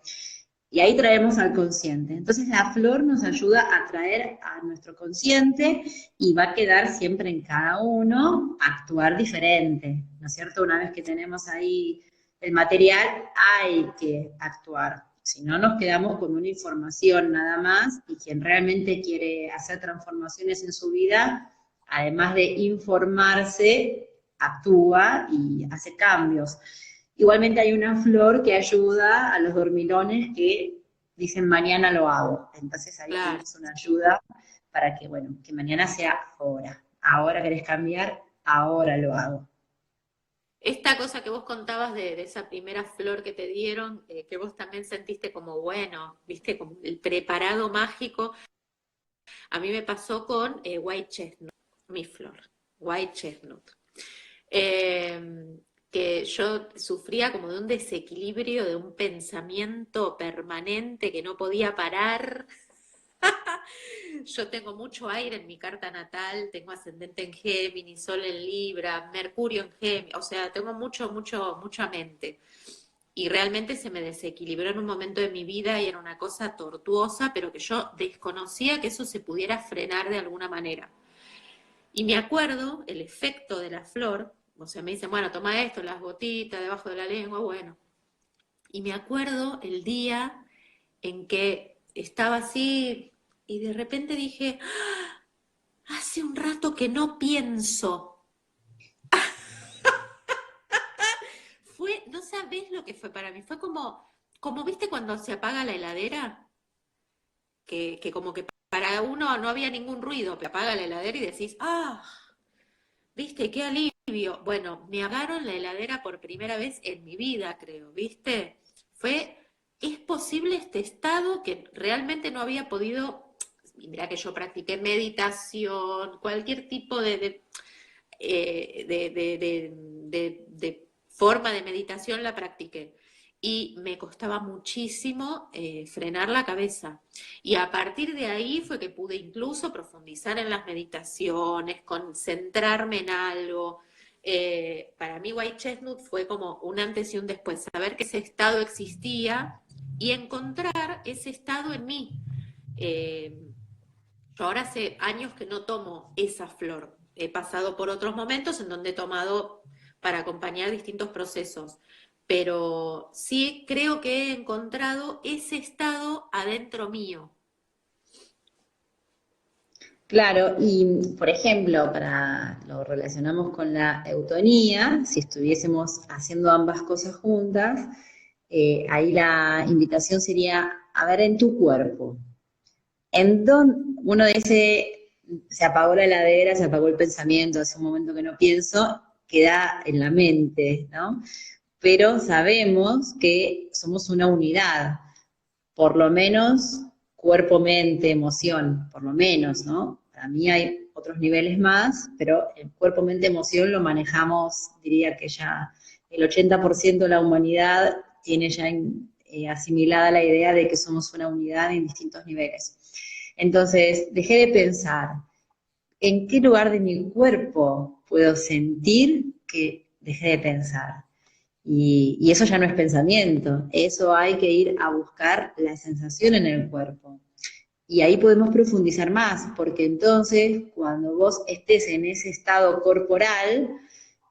Y ahí traemos al consciente. Entonces la flor nos ayuda a traer a nuestro consciente y va a quedar siempre en cada uno actuar diferente, ¿no es cierto? Una vez que tenemos ahí el material, hay que actuar. Si no, nos quedamos con una información nada más y quien realmente quiere hacer transformaciones en su vida, además de informarse, actúa y hace cambios. Igualmente hay una flor que ayuda a los dormilones que dicen mañana lo hago. Entonces ahí Claro. tenemos una ayuda para que, bueno, que mañana sea ahora. Ahora querés cambiar, ahora lo hago. Esta cosa que vos contabas de esa primera flor que te dieron, que vos también sentiste como bueno, viste, como el preparado mágico, a mí me pasó con White Chestnut, mi flor, White Chestnut. Que yo sufría como de un desequilibrio, de un pensamiento permanente que no podía parar. Yo tengo mucho aire en mi carta natal, tengo ascendente en Géminis, Sol en Libra, Mercurio en Géminis, o sea, tengo mucha mente. Y realmente se me desequilibró en un momento de mi vida y era una cosa tortuosa, pero que yo desconocía que eso se pudiera frenar de alguna manera. Y me acuerdo el efecto de la flor, o sea, me dicen, bueno, toma esto, las gotitas debajo de la lengua, bueno. Y me acuerdo el día en que estaba así y de repente dije, "Ah, hace un rato que no pienso". Fue, no sabés lo que fue para mí, fue como viste cuando se apaga la heladera, que como que para uno no había ningún ruido, pero apaga la heladera y decís, ah, viste, qué alivio. Bueno, me apagaron la heladera por primera vez en mi vida, creo, ¿viste? Es posible este estado que realmente no había podido, y mira que yo practiqué meditación, cualquier tipo de forma de meditación la practiqué. Y me costaba muchísimo frenar la cabeza. Y a partir de ahí fue que pude incluso profundizar en las meditaciones, concentrarme en algo. Para mí White Chestnut fue como un antes y un después, saber que ese estado existía y encontrar ese estado en mí. Eh, yo ahora hace años que no tomo esa flor. He pasado por otros momentos en donde he tomado para acompañar distintos procesos, pero sí creo que he encontrado ese estado adentro mío. Claro, y por ejemplo, lo relacionamos con la eutonía, si estuviésemos haciendo ambas cosas juntas, ahí la invitación sería a ver en tu cuerpo. En donde uno dice, se apagó la heladera, se apagó el pensamiento, hace un momento que no pienso, queda en la mente, ¿no? Pero sabemos que somos una unidad, por lo menos cuerpo, mente, emoción, por lo menos, ¿no? Para mí hay otros niveles más, pero el cuerpo, mente, emoción lo manejamos, diría que ya el 80% de la humanidad tiene ya asimilada la idea de que somos una unidad en distintos niveles. Entonces, dejé de pensar, ¿en qué lugar de mi cuerpo puedo sentir que dejé de pensar? Y eso ya no es pensamiento, eso hay que ir a buscar la sensación en el cuerpo. Y ahí podemos profundizar más, porque entonces cuando vos estés en ese estado corporal,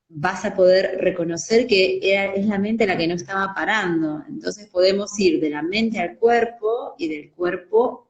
vas a poder reconocer que es la mente la que no estaba parando. Entonces podemos ir de la mente al cuerpo y del cuerpo